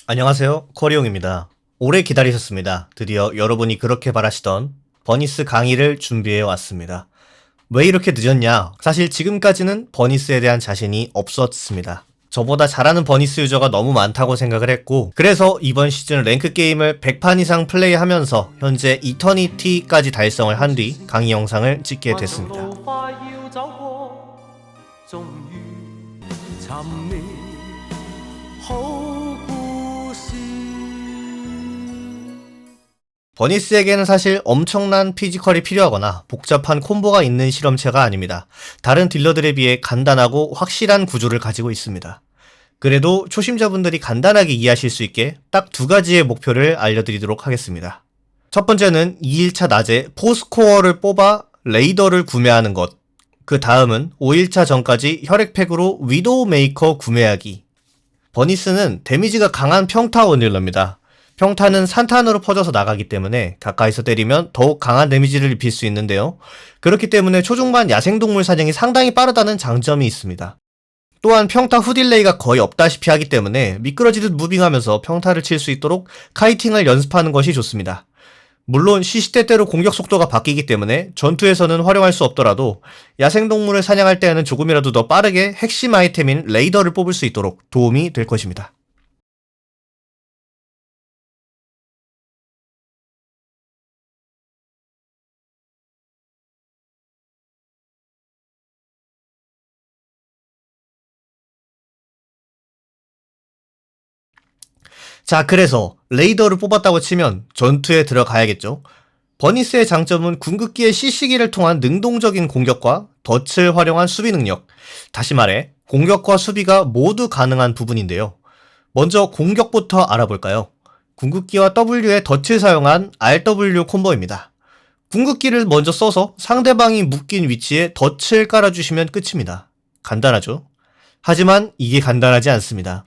안녕하세요, 코리용입니다. 오래 기다리셨습니다. 드디어 여러분이 그렇게 바라시던 버니스 강의를 준비해 왔습니다. 왜 이렇게 늦었냐? 사실 지금까지는 버니스에 대한 자신이 없었습니다. 저보다 잘하는 버니스 유저가 너무 많다고 생각을 했고, 그래서 이번 시즌 랭크 게임을 100판 이상 플레이하면서 현재 이터니티까지 달성을 한 뒤 강의 영상을 찍게 됐습니다. 버니스에게는 사실 엄청난 피지컬이 필요하거나 복잡한 콤보가 있는 실험체가 아닙니다. 다른 딜러들에 비해 간단하고 확실한 구조를 가지고 있습니다. 그래도 초심자분들이 간단하게 이해하실 수 있게 딱 두 가지의 목표를 알려드리도록 하겠습니다. 첫 번째는 2일차 낮에 포스코어를 뽑아 레이더를 구매하는 것. 그 다음은 5일차 전까지 혈액팩으로 위도우 메이커 구매하기. 버니스는 데미지가 강한 평타 원딜러입니다. 평타는 산탄으로 퍼져서 나가기 때문에 가까이서 때리면 더욱 강한 데미지를 입힐 수 있는데요. 그렇기 때문에 초중반 야생동물 사냥이 상당히 빠르다는 장점이 있습니다. 또한 평타 후 딜레이가 거의 없다시피 하기 때문에 미끄러지듯 무빙하면서 평타를 칠 수 있도록 카이팅을 연습하는 것이 좋습니다. 물론 시시때때로 공격 속도가 바뀌기 때문에 전투에서는 활용할 수 없더라도 야생동물을 사냥할 때에는 조금이라도 더 빠르게 핵심 아이템인 레이더를 뽑을 수 있도록 도움이 될 것입니다. 자, 그래서 레이더를 뽑았다고 치면 전투에 들어가야겠죠. 버니스의 장점은 궁극기의 CC기를 통한 능동적인 공격과 덫을 활용한 수비 능력. 다시 말해 공격과 수비가 모두 가능한 부분인데요. 먼저 공격부터 알아볼까요? 궁극기와 W의 덫을 사용한 RW 콤보입니다. 궁극기를 먼저 써서 상대방이 묶인 위치에 덫을 깔아주시면 끝입니다. 간단하죠? 하지만 이게 간단하지 않습니다.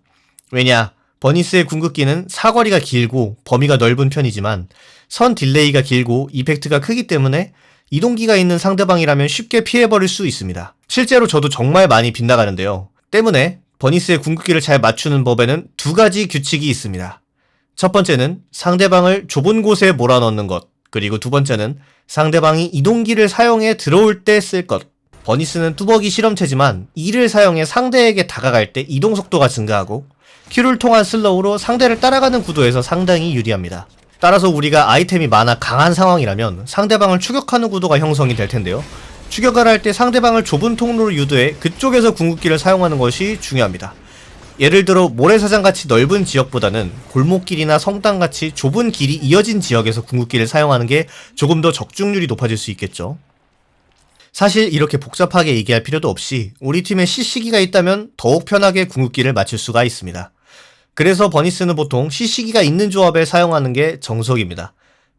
왜냐? 버니스의 궁극기는 사거리가 길고 범위가 넓은 편이지만 선 딜레이가 길고 이펙트가 크기 때문에 이동기가 있는 상대방이라면 쉽게 피해버릴 수 있습니다. 실제로 저도 정말 많이 빗나가는데요. 때문에 버니스의 궁극기를 잘 맞추는 법에는 두 가지 규칙이 있습니다. 첫 번째는 상대방을 좁은 곳에 몰아넣는 것, 그리고 두 번째는 상대방이 이동기를 사용해 들어올 때 쓸 것. 버니스는 뚜벅이 실험체지만 이를 사용해 상대에게 다가갈 때 이동 속도가 증가하고 Q를 통한 슬로우로 상대를 따라가는 구도에서 상당히 유리합니다. 따라서 우리가 아이템이 많아 강한 상황이라면 상대방을 추격하는 구도가 형성이 될 텐데요. 추격을 할 때 상대방을 좁은 통로로 유도해 그쪽에서 궁극기를 사용하는 것이 중요합니다. 예를 들어 모래사장같이 넓은 지역보다는 골목길이나 성당같이 좁은 길이 이어진 지역에서 궁극기를 사용하는 게 조금 더 적중률이 높아질 수 있겠죠. 사실 이렇게 복잡하게 얘기할 필요도 없이 우리 팀에 CC기가 있다면 더욱 편하게 궁극기를 맞출 수가 있습니다. 그래서 버니스는 보통 CC기가 있는 조합에 사용하는 게 정석입니다.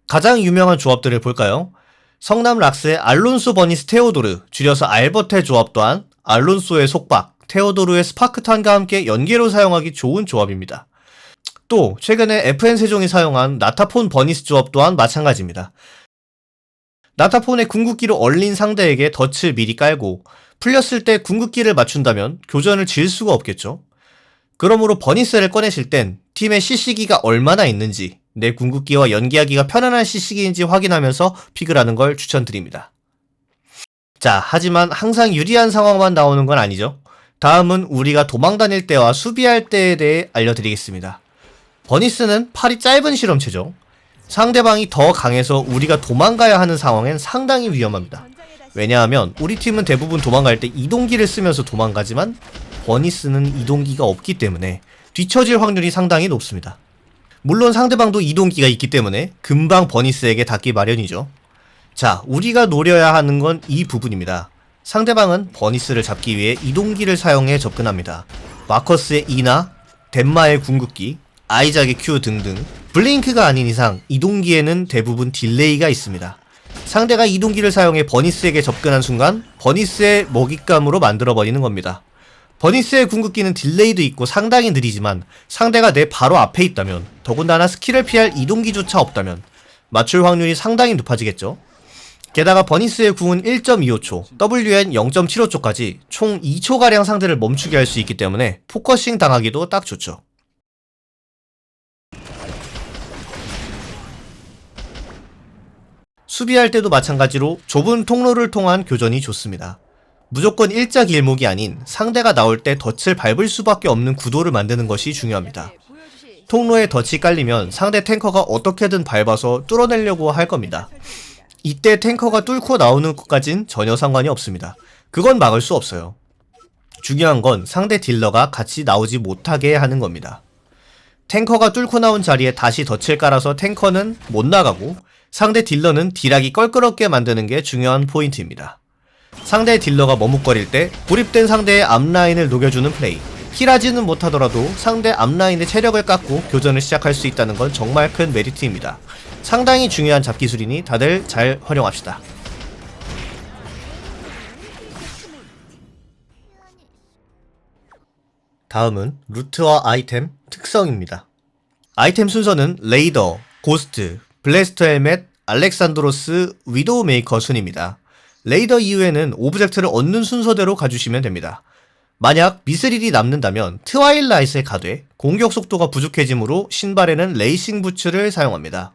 가장 유명한 조합들을 볼까요? 성남 락스의 알론소 버니스 테오도르, 줄여서 알버테 조합 또한 알론소의 속박, 테오도르의 스파크탄과 함께 연계로 사용하기 좋은 조합입니다. 또 최근에 FN 세종이 사용한 나타폰 버니스 조합 또한 마찬가지입니다. 나타폰의 궁극기로 얼린 상대에게 덫을 미리 깔고 풀렸을 때 궁극기를 맞춘다면 교전을 질 수가 없겠죠. 그러므로 버니스를 꺼내실 땐 팀의 CC기가 얼마나 있는지, 내 궁극기와 연계하기가 편안한 CC기인지 확인하면서 픽을 하는 걸 추천드립니다. 자, 하지만 항상 유리한 상황만 나오는 건 아니죠. 다음은 우리가 도망다닐 때와 수비할 때에 대해 알려드리겠습니다. 버니스는 팔이 짧은 실험체죠. 상대방이 더 강해서 우리가 도망가야 하는 상황엔 상당히 위험합니다. 왜냐하면 우리 팀은 대부분 도망갈 때 이동기를 쓰면서 도망가지만 버니스는 이동기가 없기 때문에 뒤처질 확률이 상당히 높습니다. 물론 상대방도 이동기가 있기 때문에 금방 버니스에게 닿기 마련이죠. 자, 우리가 노려야 하는 건 이 부분입니다. 상대방은 버니스를 잡기 위해 이동기를 사용해 접근합니다. 마커스의 E나 덴마의 궁극기, 아이작의 Q 등등. 블링크가 아닌 이상 이동기에는 대부분 딜레이가 있습니다. 상대가 이동기를 사용해 버니스에게 접근한 순간 버니스의 먹잇감으로 만들어버리는 겁니다. 버니스의 궁극기는 딜레이도 있고 상당히 느리지만 상대가 내 바로 앞에 있다면, 더군다나 스킬을 피할 이동기조차 없다면 맞출 확률이 상당히 높아지겠죠. 게다가 버니스의 궁은 1.25초, W엔 0.75초까지 총 2초가량 상대를 멈추게 할 수 있기 때문에 포커싱 당하기도 딱 좋죠. 수비할 때도 마찬가지로 좁은 통로를 통한 교전이 좋습니다. 무조건 일자길목이 아닌 상대가 나올 때 덫을 밟을 수밖에 없는 구도를 만드는 것이 중요합니다. 통로에 덫이 깔리면 상대 탱커가 어떻게든 밟아서 뚫어내려고 할 겁니다. 이때 탱커가 뚫고 나오는 것까진 전혀 상관이 없습니다. 그건 막을 수 없어요. 중요한 건 상대 딜러가 같이 나오지 못하게 하는 겁니다. 탱커가 뚫고 나온 자리에 다시 덫을 깔아서 탱커는 못 나가고 상대 딜러는 딜하기 껄끄럽게 만드는 게 중요한 포인트입니다. 상대 딜러가 머뭇거릴 때 고립된 상대의 앞라인을 녹여주는 플레이. 힐하지는 못하더라도 상대 앞라인의 체력을 깎고 교전을 시작할 수 있다는 건 정말 큰 메리트입니다. 상당히 중요한 잡기술이니 다들 잘 활용합시다. 다음은 루트와 아이템 특성입니다. 아이템 순서는 레이더, 고스트, 블래스터 헬멧, 알렉산드로스, 위도우 메이커 순입니다. 레이더 이후에는 오브젝트를 얻는 순서대로 가주시면 됩니다. 만약 미스릴이 남는다면 트와일라이트에 가되 공격 속도가 부족해지므로 신발에는 레이싱 부츠를 사용합니다.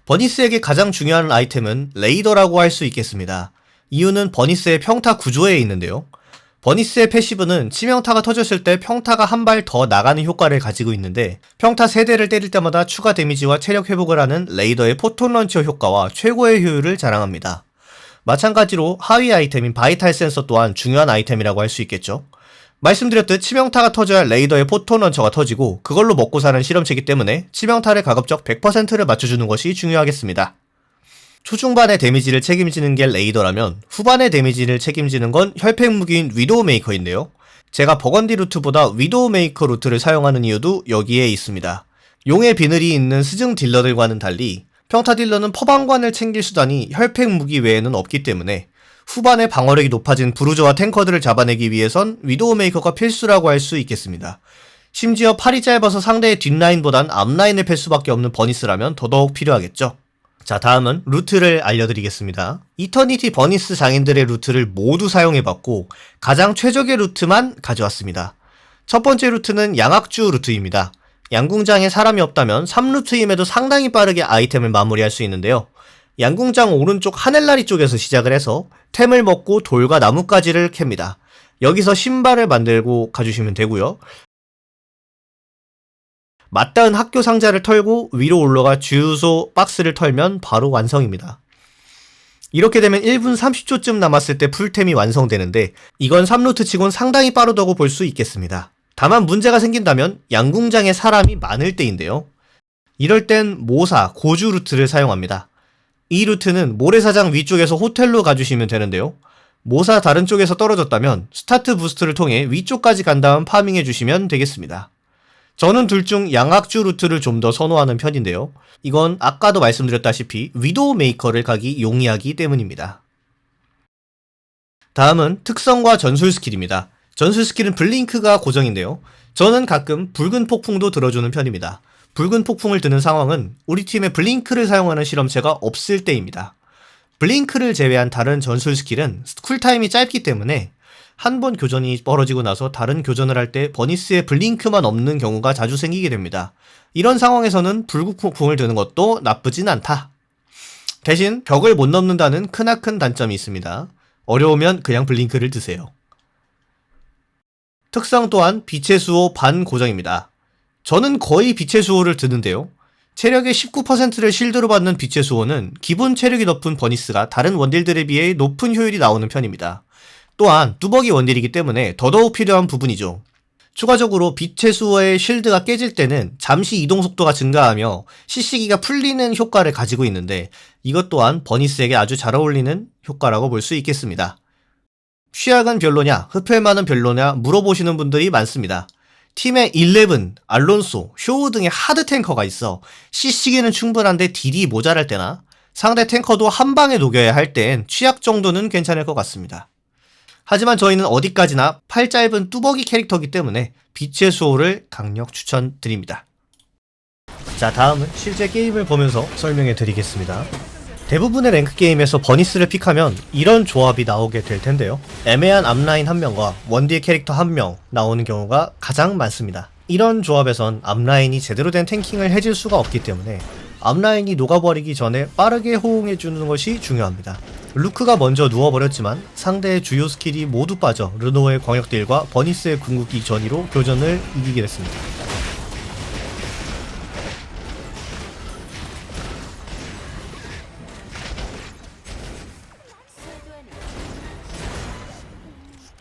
버니스에게 가장 중요한 아이템은 레이더라고 할 수 있겠습니다. 이유는 버니스의 평타 구조에 있는데요. 버니스의 패시브는 치명타가 터졌을 때 평타가 한 발 더 나가는 효과를 가지고 있는데 평타 3대를 때릴 때마다 추가 데미지와 체력 회복을 하는 레이더의 포톤 런처 효과와 최고의 효율을 자랑합니다. 마찬가지로 하위 아이템인 바이탈 센서 또한 중요한 아이템이라고 할 수 있겠죠. 말씀드렸듯 치명타가 터져야 레이더의 포톤 런처가 터지고 그걸로 먹고 사는 실험체이기 때문에 치명타를 가급적 100%를 맞춰주는 것이 중요하겠습니다. 초중반의 데미지를 책임지는 게 레이더라면 후반의 데미지를 책임지는 건 혈팩 무기인 위도우 메이커인데요. 제가 버건디 루트보다 위도우 메이커 루트를 사용하는 이유도 여기에 있습니다. 용의 비늘이 있는 스승 딜러들과는 달리 평타 딜러는 퍼방관을 챙길 수단이 혈팩 무기 외에는 없기 때문에 후반에 방어력이 높아진 브루저와 탱커들을 잡아내기 위해선 위도우 메이커가 필수라고 할 수 있겠습니다. 심지어 팔이 짧아서 상대의 뒷라인보단 앞라인을 팰 수밖에 없는 버니스라면 더더욱 필요하겠죠. 자, 다음은 루트를 알려드리겠습니다. 이터니티 버니스 장인들의 루트를 모두 사용해봤고 가장 최적의 루트만 가져왔습니다. 첫 번째 루트는 양악주 루트입니다. 양궁장에 사람이 없다면 3루트임에도 상당히 빠르게 아이템을 마무리할 수 있는데요. 양궁장 오른쪽 하넬라리 쪽에서 시작을 해서 템을 먹고 돌과 나뭇가지를 캡니다. 여기서 신발을 만들고 가주시면 되고요. 맞닿은 학교 상자를 털고 위로 올라가 주유소 박스를 털면 바로 완성입니다. 이렇게 되면 1분 30초쯤 남았을 때 풀템이 완성되는데 이건 3루트 치곤 상당히 빠르다고 볼 수 있겠습니다. 다만 문제가 생긴다면 양궁장에 사람이 많을 때인데요. 이럴 땐 모사, 고주 루트를 사용합니다. 이 루트는 모래사장 위쪽에서 호텔로 가주시면 되는데요. 모사 다른 쪽에서 떨어졌다면 스타트 부스트를 통해 위쪽까지 간 다음 파밍해주시면 되겠습니다. 저는 둘 중 양악주 루트를 좀 더 선호하는 편인데요. 이건 아까도 말씀드렸다시피 위도우 메이커를 가기 용이하기 때문입니다. 다음은 특성과 전술 스킬입니다. 전술 스킬은 블링크가 고정인데요. 저는 가끔 붉은 폭풍도 들어주는 편입니다. 붉은 폭풍을 드는 상황은 우리 팀에 블링크를 사용하는 실험체가 없을 때입니다. 블링크를 제외한 다른 전술 스킬은 쿨타임이 짧기 때문에 한 번 교전이 벌어지고 나서 다른 교전을 할 때 버니스에 블링크만 없는 경우가 자주 생기게 됩니다. 이런 상황에서는 불국폭풍을 드는 것도 나쁘진 않다. 대신 벽을 못 넘는다는 크나큰 단점이 있습니다. 어려우면 그냥 블링크를 드세요. 특성 또한 빛의 수호 반고정입니다. 저는 거의 빛의 수호를 드는데요. 체력의 19%를 실드로 받는 빛의 수호는 기본 체력이 높은 버니스가 다른 원딜들에 비해 높은 효율이 나오는 편입니다. 또한 뚜벅이 원딜이기 때문에 더더욱 필요한 부분이죠. 추가적으로 빛의 수호의 쉴드가 깨질 때는 잠시 이동 속도가 증가하며 CC기가 풀리는 효과를 가지고 있는데 이것 또한 버니스에게 아주 잘 어울리는 효과라고 볼 수 있겠습니다. 취약은 별로냐, 흡혈만은 별로냐 물어보시는 분들이 많습니다. 팀에 11, 알론소, 쇼우 등의 하드 탱커가 있어 CC기는 충분한데 딜이 모자랄 때나 상대 탱커도 한 방에 녹여야 할 땐 취약 정도는 괜찮을 것 같습니다. 하지만 저희는 어디까지나 팔 짧은 뚜벅이 캐릭터이기 때문에 빛의 수호를 강력 추천드립니다. 자, 다음은 실제 게임을 보면서 설명해 드리겠습니다. 대부분의 랭크 게임에서 버니스를 픽하면 이런 조합이 나오게 될 텐데요. 애매한 앞라인 한 명과 원딜 캐릭터 한 명 나오는 경우가 가장 많습니다. 이런 조합에선 앞라인이 제대로 된 탱킹을 해줄 수가 없기 때문에 앞라인이 녹아버리기 전에 빠르게 호응해주는 것이 중요합니다. 루크가 먼저 누워버렸지만 상대의 주요 스킬이 모두 빠져 르노의 광역딜과 버니스의 궁극기 전이로 교전을 이기게 됐습니다.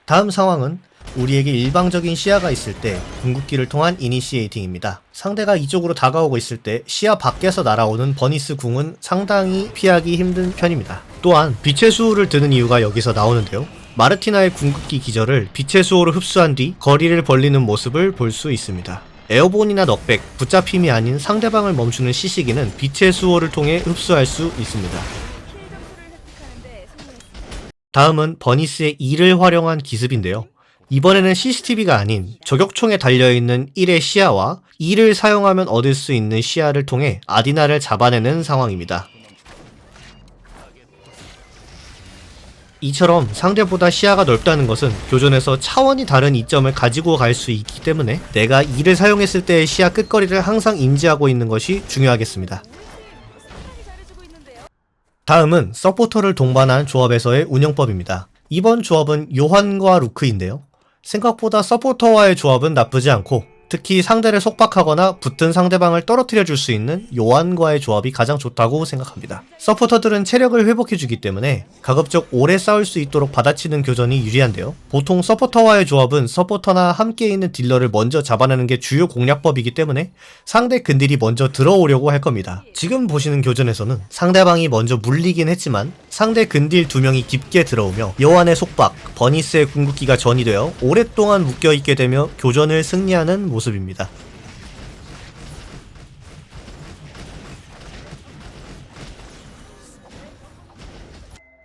다음 상황은 우리에게 일방적인 시야가 있을 때 궁극기를 통한 이니시에이팅입니다. 상대가 이쪽으로 다가오고 있을 때 시야 밖에서 날아오는 버니스 궁은 상당히 피하기 힘든 편입니다. 또한 빛의 수호를 드는 이유가 여기서 나오는데요. 마르티나의 궁극기 기절을 빛의 수호로 흡수한 뒤 거리를 벌리는 모습을 볼 수 있습니다. 에어본이나 넉백, 붙잡힘이 아닌 상대방을 멈추는 시시기는 빛의 수호를 통해 흡수할 수 있습니다. 다음은 버니스의 E를 활용한 기습인데요. 이번에는 CCTV가 아닌 저격총에 달려있는 1의 시야와 E를 사용하면 얻을 수 있는 시야를 통해 아디나를 잡아내는 상황입니다. 이처럼 상대보다 시야가 넓다는 것은 교전에서 차원이 다른 이점을 가지고 갈 수 있기 때문에 내가 E를 사용했을 때의 시야 끝거리를 항상 인지하고 있는 것이 중요하겠습니다. 다음은 서포터를 동반한 조합에서의 운영법입니다. 이번 조합은 요한과 루크인데요. 생각보다 서포터와의 조합은 나쁘지 않고 특히 상대를 속박하거나 붙은 상대방을 떨어뜨려 줄 수 있는 요한과의 조합이 가장 좋다고 생각합니다. 서포터들은 체력을 회복해주기 때문에 가급적 오래 싸울 수 있도록 받아치는 교전이 유리한데요. 보통 서포터와의 조합은 서포터나 함께 있는 딜러를 먼저 잡아내는 게 주요 공략법이기 때문에 상대 근딜이 먼저 들어오려고 할 겁니다. 지금 보시는 교전에서는 상대방이 먼저 물리긴 했지만 상대 근딜 2명이 깊게 들어오며 요한의 속박, 버니스의 궁극기가 전이 되어 오랫동안 묶여있게 되며 교전을 승리하는 모습입니다.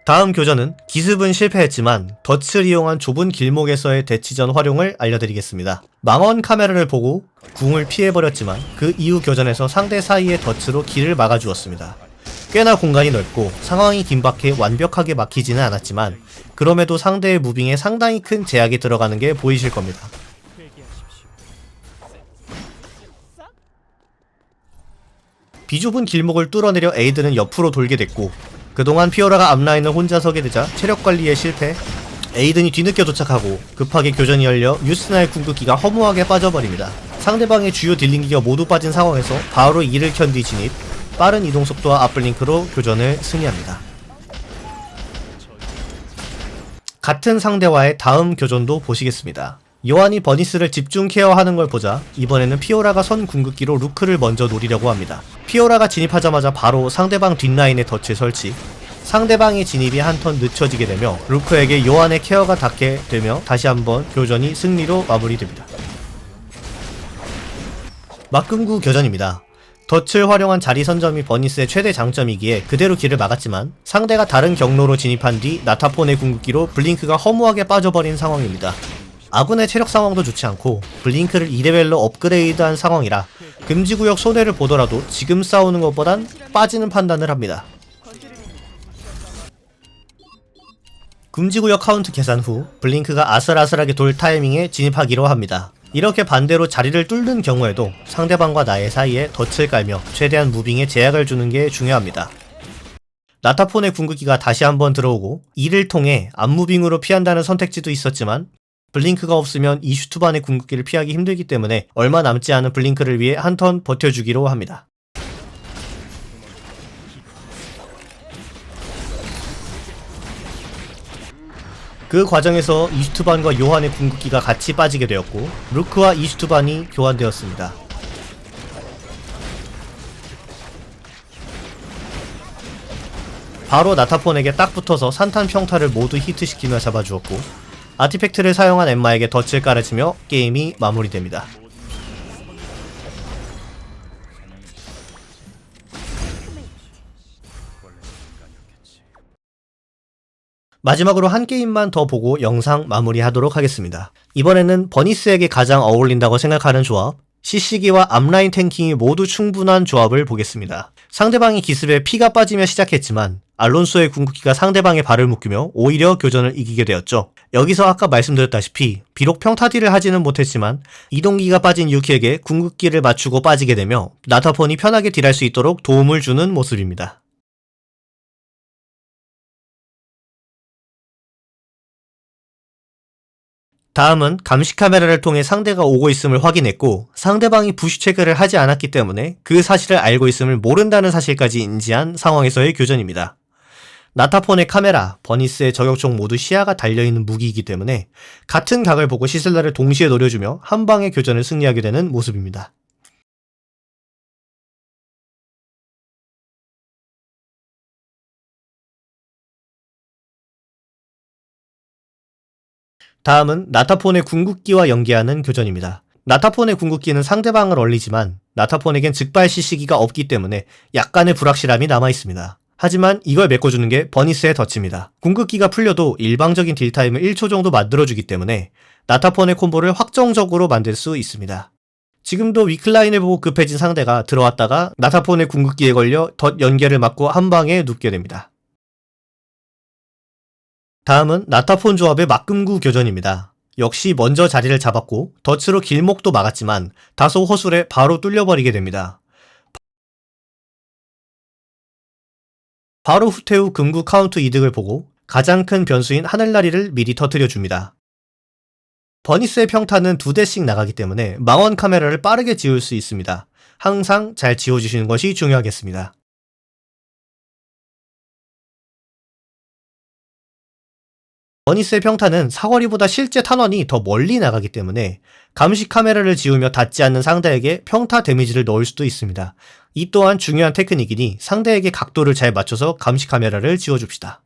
다음 교전은 기습은 실패했지만 덫을 이용한 좁은 길목에서의 대치전 활용을 알려드리겠습니다. 망원 카메라를 보고 궁을 피해버렸지만 그 이후 교전에서 상대 사이의 덫으로 길을 막아주었습니다. 꽤나 공간이 넓고 상황이 긴박해 완벽하게 막히지는 않았지만 그럼에도 상대의 무빙에 상당히 큰 제약이 들어가는 게 보이실 겁니다. 비좁은 길목을 뚫어내려 에이드는 옆으로 돌게 됐고 그동안 피오라가 앞라인을 혼자 서게 되자 체력 관리에 실패, 에이든이 뒤늦게 도착하고 급하게 교전이 열려 유스나의 궁극기가 허무하게 빠져버립니다. 상대방의 주요 딜링기가 모두 빠진 상황에서 바로 이를 켠 뒤 진입, 빠른 이동 속도와 앞블링크로 교전을 승리합니다. 같은 상대와의 다음 교전도 보시겠습니다. 요한이 버니스를 집중 케어하는 걸 보자 이번에는 피오라가 선 궁극기로 루크를 먼저 노리려고 합니다. 피오라가 진입하자마자 바로 상대방 뒷라인에 덫을 설치, 상대방의 진입이 한 턴 늦춰지게 되며 루크에게 요한의 케어가 닿게 되며 다시 한번 교전이 승리로 마무리됩니다. 막금구 교전입니다. 덫을 활용한 자리 선점이 버니스의 최대 장점이기에 그대로 길을 막았지만 상대가 다른 경로로 진입한 뒤 나타폰의 궁극기로 블링크가 허무하게 빠져버린 상황입니다. 아군의 체력 상황도 좋지 않고 블링크를 2레벨로 업그레이드한 상황이라 금지구역 손해를 보더라도 지금 싸우는 것보단 빠지는 판단을 합니다. 금지구역 카운트 계산 후 블링크가 아슬아슬하게 돌 타이밍에 진입하기로 합니다. 이렇게 반대로 자리를 뚫는 경우에도 상대방과 나의 사이에 덫을 깔며 최대한 무빙에 제약을 주는 게 중요합니다. 나타폰의 궁극기가 다시 한번 들어오고 이를 통해 앞무빙으로 피한다는 선택지도 있었지만 블링크가 없으면 이슈투반의 궁극기를 피하기 힘들기 때문에 얼마 남지 않은 블링크를 위해 한 턴 버텨주기로 합니다. 그 과정에서 이슈투반과 요한의 궁극기가 같이 빠지게 되었고 루크와 이슈투반이 교환되었습니다. 바로 나타폰에게 딱 붙어서 산탄 평타를 모두 히트시키며 잡아주었고 아티팩트를 사용한 엠마에게 덫을 깔아주며 게임이 마무리됩니다. 마지막으로 한 게임만 더 보고 영상 마무리하도록 하겠습니다. 이번에는 버니스에게 가장 어울린다고 생각하는 조합, CC기와 앞라인 탱킹이 모두 충분한 조합을 보겠습니다. 상대방이 기습에 피가 빠지며 시작했지만 알론소의 궁극기가 상대방의 발을 묶이며 오히려 교전을 이기게 되었죠. 여기서 아까 말씀드렸다시피 비록 평타딜을 하지는 못했지만 이동기가 빠진 유키에게 궁극기를 맞추고 빠지게 되며 나타폰이 편하게 딜할 수 있도록 도움을 주는 모습입니다. 다음은 감시 카메라를 통해 상대가 오고 있음을 확인했고 상대방이 부시 체크를 하지 않았기 때문에 그 사실을 알고 있음을 모른다는 사실까지 인지한 상황에서의 교전입니다. 나타폰의 카메라, 버니스의 저격총 모두 시야가 달려있는 무기이기 때문에 같은 각을 보고 시슬라를 동시에 노려주며 한 방의 교전을 승리하게 되는 모습입니다. 다음은 나타폰의 궁극기와 연계하는 교전입니다. 나타폰의 궁극기는 상대방을 얼리지만 나타폰에겐 즉발 시시기가 없기 때문에 약간의 불확실함이 남아있습니다. 하지만 이걸 메꿔주는 게 버니스의 덫입니다. 궁극기가 풀려도 일방적인 딜타임을 1초 정도 만들어주기 때문에 나타폰의 콤보를 확정적으로 만들 수 있습니다. 지금도 위클라인을 보고 급해진 상대가 들어왔다가 나타폰의 궁극기에 걸려 덫 연계를 맞고 한 방에 눕게 됩니다. 다음은 나타폰 조합의 막금구 교전입니다. 역시 먼저 자리를 잡았고 덫으로 길목도 막았지만 다소 허술해 바로 뚫려버리게 됩니다. 바로 후퇴 후 금구 카운트 이득을 보고 가장 큰 변수인 하늘나리를 미리 터뜨려줍니다. 버니스의 평타는 2대씩 나가기 때문에 망원 카메라를 빠르게 지울 수 있습니다. 항상 잘 지워주시는 것이 중요하겠습니다. 버니스의 평타는 사거리보다 실제 탄원이 더 멀리 나가기 때문에 감시 카메라를 지우며 닿지 않는 상대에게 평타 데미지를 넣을 수도 있습니다. 이 또한 중요한 테크닉이니 상대에게 각도를 잘 맞춰서 감시 카메라를 지워줍시다.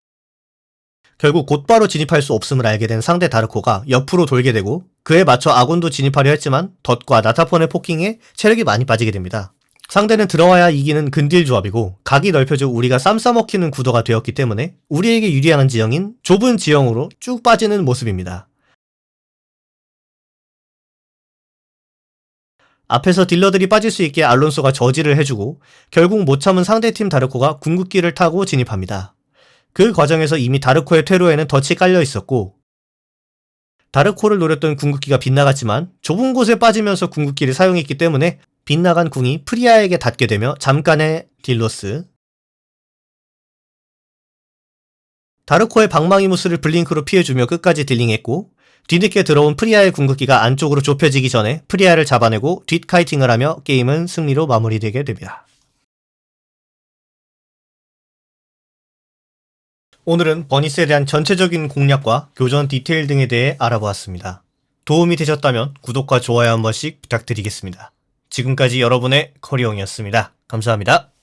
결국 곧바로 진입할 수 없음을 알게 된 상대 다르코가 옆으로 돌게 되고 그에 맞춰 아군도 진입하려 했지만 덫과 나타폰의 포킹에 체력이 많이 빠지게 됩니다. 상대는 들어와야 이기는 근딜 조합이고 각이 넓혀져 우리가 쌈 싸먹히는 구도가 되었기 때문에 우리에게 유리한 지형인 좁은 지형으로 쭉 빠지는 모습입니다. 앞에서 딜러들이 빠질 수 있게 알론소가 저지를 해주고 결국 못 참은 상대팀 다르코가 궁극기를 타고 진입합니다. 그 과정에서 이미 다르코의 퇴로에는 덫이 깔려 있었고 다르코를 노렸던 궁극기가 빗나갔지만 좁은 곳에 빠지면서 궁극기를 사용했기 때문에 빗나간 궁이 프리아에게 닿게 되며 잠깐의 딜로스. 다르코의 방망이무스를 블링크로 피해주며 끝까지 딜링했고 뒤늦게 들어온 프리아의 궁극기가 안쪽으로 좁혀지기 전에 프리아를 잡아내고 뒷카이팅을 하며 게임은 승리로 마무리되게 됩니다. 오늘은 버니스에 대한 전체적인 공략과 교전 디테일 등에 대해 알아보았습니다. 도움이 되셨다면 구독과 좋아요 한 번씩 부탁드리겠습니다. 지금까지 여러분의 커리옹이었습니다. 감사합니다.